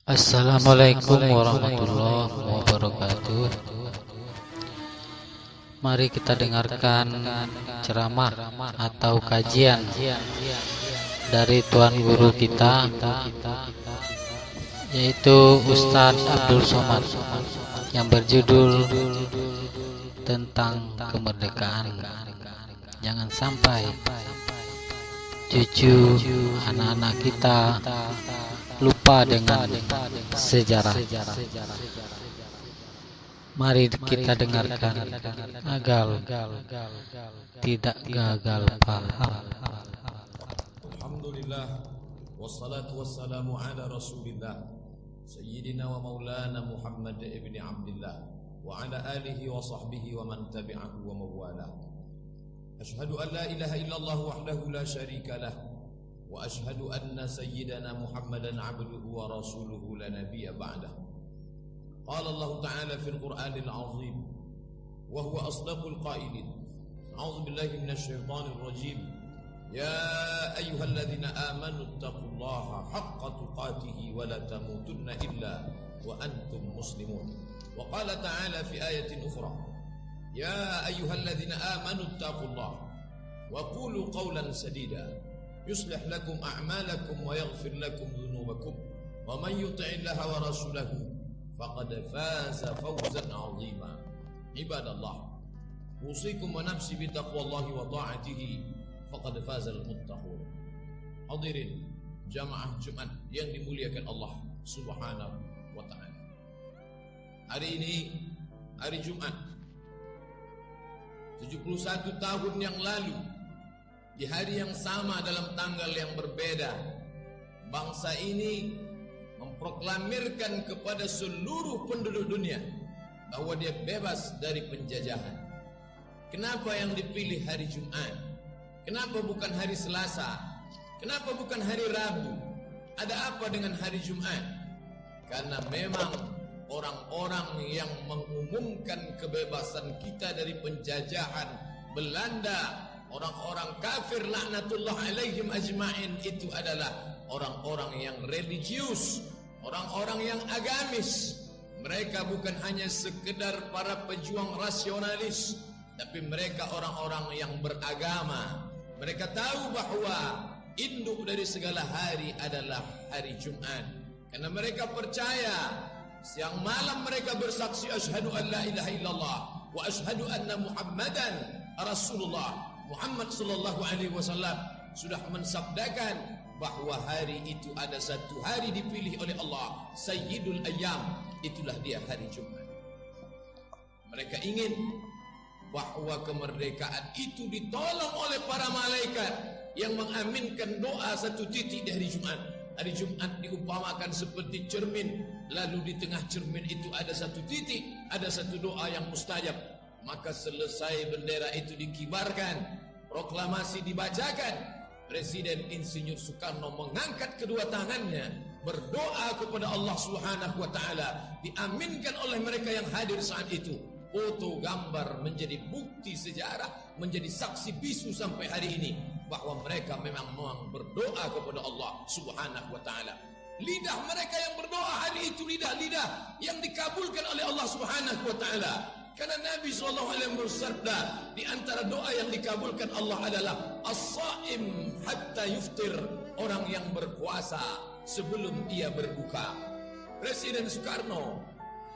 Assalamualaikum warahmatullahi wabarakatuh. Mari kita dengarkan ceramah atau kajian dari Tuan Guru kita, yaitu Ustadz Abdul Somad, yang berjudul tentang kemerdekaan. Jangan sampai cucu anak-anak kita lupa dengan sejarah. Mari kita dengarkan agar tidak gagal paham. Alhamdulillah, wassalatu wassalamu ala Rasulillah Sayyidina wa maulana Muhammad ibn Abdullah wa ala alihi wa sahbihi wa man tabi'ahu wa mawala. Ashhadu an la ilaha illallah wahdahu la syarika lah, wa ashhadu anna sayyidana Muhammadan abduhu wa rasuluhu la nabiyya ba'dah. Qala Allah ta'ala fil Qur'anil 'azim wa huwa asdaqul qailin. A'udzu billahi minasy syaithanir rajim. Ya ayyuhalladzina amanu taqullaha haqqa tuqatih wa la tamutunna illa wa antum muslimun. Wa qala ta'ala fi ayatin ukhra. Ya ayyuhalladzina amanu taqullaha wa qulu qawlan sadida يصلح لكم أعمالكم ويغفر لكم ذنوبكم ومن يطع الله ورسوله فقد فاز فوزا عظيما. عباد الله، أوصيكم ونفسي بتقوى الله وطاعته فقد فاز المتقون. Hadirin jamaah Jumat yang dimuliakan Allah Subhanahu wa taala. Hari ini hari Jumat 71 tahun yang lalu, di hari yang sama dalam tanggal yang berbeda, bangsa ini memproklamirkan kepada seluruh penduduk dunia bahwa dia bebas dari penjajahan. Kenapa yang dipilih hari Jumat? Kenapa bukan hari Selasa? Kenapa bukan hari Rabu? Ada apa dengan hari Jumat? Karena memang orang-orang yang mengumumkan kebebasan kita dari penjajahan Belanda, orang-orang kafir laknatullah alaihim ajma'in, itu adalah orang-orang yang religius, orang-orang yang agamis. Mereka bukan hanya sekedar para pejuang rasionalis, tapi mereka orang-orang yang beragama. Mereka tahu bahwa induk dari segala hari adalah hari Jumat, karena mereka percaya siang malam mereka bersaksi asyhadu an la ilaha illallah wa asyhadu anna Muhammadan Rasulullah. Muhammad sallallahu alaihi wasallam sudah mensabdakan bahwa hari itu ada satu hari dipilih oleh Allah, Sayyidul Ayyam, itulah dia hari Jumat. Mereka ingin bahwa kemerdekaan itu ditolong oleh para malaikat yang mengaminkan doa satu titik di hari Jumat. Hari Jumat diumpamakan seperti cermin, lalu di tengah cermin itu ada satu titik, ada satu doa yang mustajab. Maka selesai bendera itu dikibarkan, proklamasi dibacakan, Presiden Insinyur Soekarno mengangkat kedua tangannya, berdoa kepada Allah Subhanahu wa taala, diaminkan oleh mereka yang hadir saat itu. Foto gambar menjadi bukti sejarah, menjadi saksi bisu sampai hari ini bahwa mereka memang berdoa kepada Allah Subhanahu wa taala. Lidah mereka yang berdoa hari itu lidah-lidah yang dikabulkan oleh Allah Subhanahu wa taala. Karena Nabi SAW bersabda, di antara doa yang dikabulkan Allah adalah as-saim hatta yuftir, orang yang berpuasa sebelum ia berbuka. Presiden Soekarno,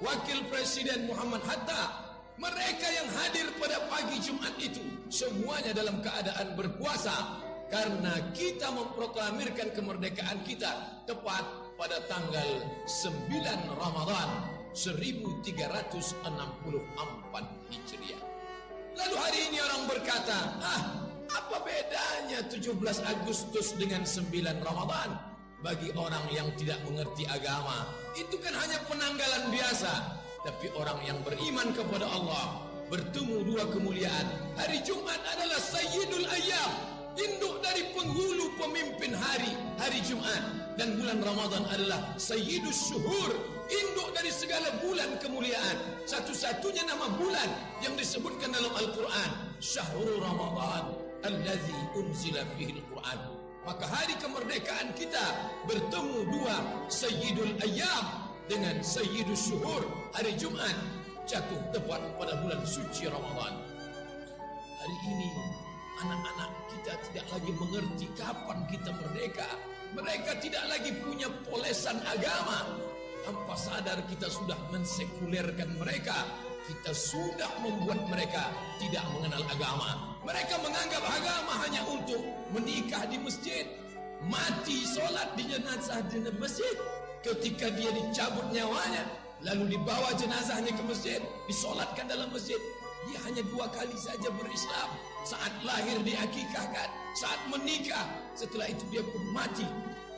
Wakil Presiden Muhammad Hatta, mereka yang hadir pada pagi Jumat itu semuanya dalam keadaan berpuasa, karena kita memproklamirkan kemerdekaan kita tepat pada tanggal 9 Ramadan 1364 Hijriah. Lalu hari ini orang berkata, apa bedanya 17 Agustus dengan 9 Ramadan? Bagi orang yang tidak mengerti agama, itu kan hanya penanggalan biasa. Tapi orang yang beriman kepada Allah, bertemu dua kemuliaan. Hari Jumat adalah Sayyidul Ayyam, induk dari penghulu pemimpin hari Jumat. Dan bulan Ramadan adalah Sayyidus Syuhur, induk dari segala bulan kemuliaan. Satu-satunya nama bulan yang disebutkan dalam Al-Quran, Syahrul Ramadan allazi unzila fihi al-Quran. Maka hari kemerdekaan kita bertemu dua Sayyidul Ayyam dengan Sayyidul Syuhur, hari Jumat jatuh tepat pada bulan suci Ramadan. Hari ini anak-anak kita tidak lagi mengerti kapan kita merdeka. Mereka tidak lagi punya polesan agama. Tanpa sadar kita sudah mensekulerkan mereka. Kita sudah membuat mereka tidak mengenal agama. Mereka menganggap agama hanya untuk menikah di masjid, mati sholat di jenazah di masjid. Ketika dia dicabut nyawanya, lalu dibawa jenazahnya ke masjid, disolatkan dalam masjid. Dia hanya 2 kali saja berislam. Saat lahir diakikahkan, saat menikah, setelah itu dia pun mati.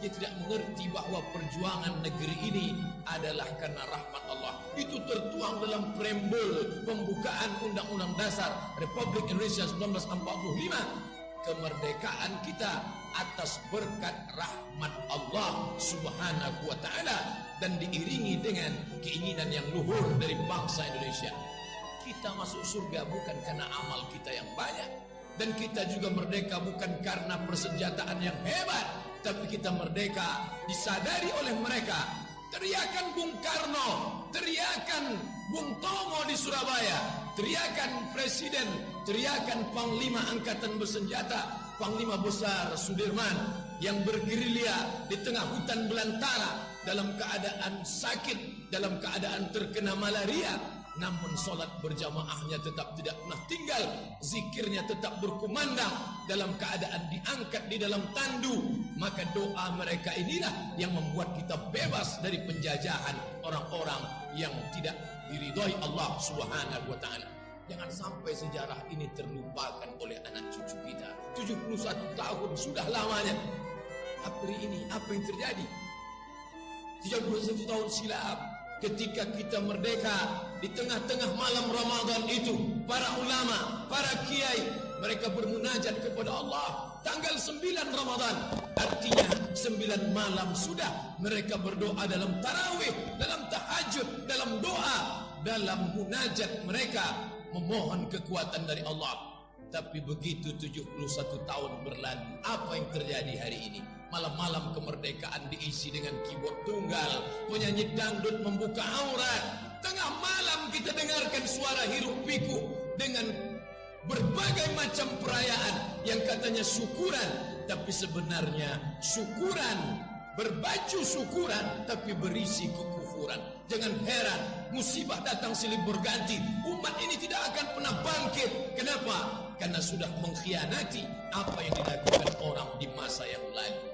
Dia tidak mengerti bahwa perjuangan negeri ini adalah karena rahmat Allah. Itu tertuang dalam preambul pembukaan Undang-Undang Dasar Republik Indonesia 1945. Kemerdekaan kita atas berkat rahmat Allah Subhanahu wa ta'ala dan diiringi dengan keinginan yang luhur dari bangsa Indonesia. Kita masuk surga bukan karena amal kita yang banyak, dan kita juga merdeka bukan karena persenjataan yang hebat, tapi kita merdeka disadari oleh mereka. Teriakan Bung Karno, teriakan Bung Tomo di Surabaya, teriakan Presiden, teriakan Panglima Angkatan Bersenjata, Panglima Besar Sudirman yang bergerilya di tengah hutan belantara dalam keadaan sakit, dalam keadaan terkena malaria. Namun solat berjamaahnya tetap tidak pernah tinggal, zikirnya tetap berkumandang dalam keadaan diangkat di dalam tandu. Maka doa mereka inilah yang membuat kita bebas dari penjajahan orang-orang yang tidak diridhoi Allah Subhanahu wa ta'ala. Jangan sampai sejarah ini terlupakan oleh anak cucu kita. 71 tahun sudah lamanya. Hari ini apa yang terjadi? 31 tahun silam, ketika kita merdeka, di tengah-tengah malam Ramadan itu, para ulama, para kiai, mereka bermunajat kepada Allah. Tanggal 9 Ramadan, artinya 9 malam sudah. Mereka berdoa dalam tarawih, dalam tahajud, dalam doa, dalam munajat mereka memohon kekuatan dari Allah. Tapi begitu 71 tahun berlalu, apa yang terjadi hari ini? Malam-malam kemerdekaan diisi dengan keyboard tunggal, penyanyi dangdut membuka aurat. Tengah malam kita dengarkan suara hiruk pikuk dengan berbagai macam perayaan yang katanya syukuran, tapi sebenarnya syukuran, berbaju syukuran tapi berisi kekufuran. Jangan heran, musibah datang silih berganti. Umat ini tidak akan pernah bangkit. Kenapa? Karena sudah mengkhianati apa yang dilakukan orang di masa yang lalu.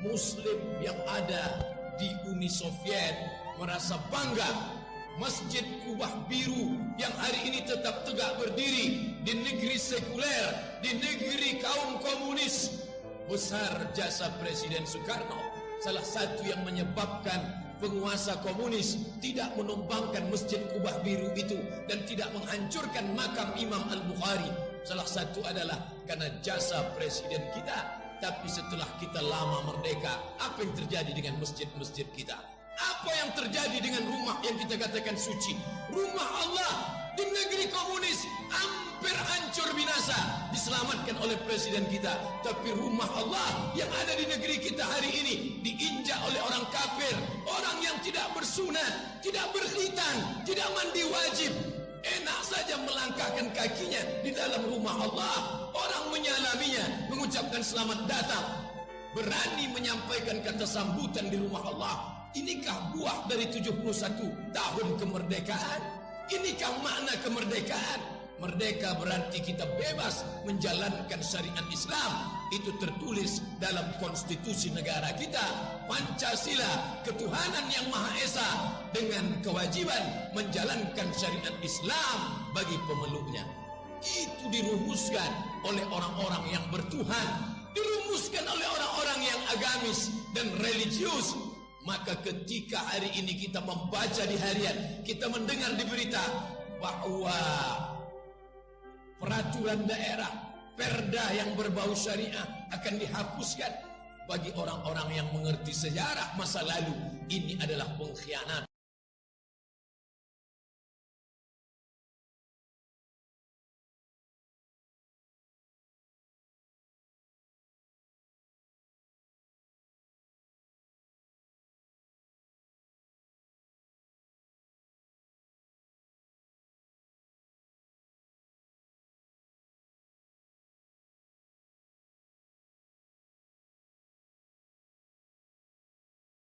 Muslim yang ada di Uni Soviet merasa bangga. Masjid Kubah Biru yang hari ini tetap tegak berdiri di negeri sekuler, di negeri kaum komunis. Besar jasa Presiden Soekarno. Salah satu yang menyebabkan penguasa komunis tidak menumbangkan Masjid Kubah Biru itu dan tidak menghancurkan makam Imam Al-Bukhari. Salah satu adalah karena jasa presiden kita. Tapi setelah kita lama merdeka, apa yang terjadi dengan masjid-masjid kita? Apa yang terjadi dengan rumah yang kita katakan suci? Rumah Allah di negeri komunis hampir hancur binasa, diselamatkan oleh presiden kita. Tapi rumah Allah yang ada di negeri kita hari ini diinjak oleh orang kafir, orang yang tidak bersunat, tidak berkhitan, tidak mandi wajib. Enak saja melangkahkan kakinya di dalam rumah Allah. Orang menyalaminya, mengucapkan selamat datang, berani menyampaikan kata sambutan di rumah Allah. Inikah buah dari 71 tahun kemerdekaan? Inikah makna kemerdekaan? Merdeka berarti kita bebas menjalankan syariat Islam. Itu tertulis dalam konstitusi negara kita, Pancasila, ketuhanan yang Maha Esa, dengan kewajiban menjalankan syariat Islam bagi pemeluknya. Itu dirumuskan oleh orang-orang yang bertuhan, dirumuskan oleh orang-orang yang agamis dan religius. Maka ketika hari ini kita membaca di harian, kita mendengar di berita bahwa peraturan daerah, perda yang berbau syariah akan dihapuskan. Bagi orang-orang yang mengerti sejarah masa lalu, ini adalah pengkhianatan.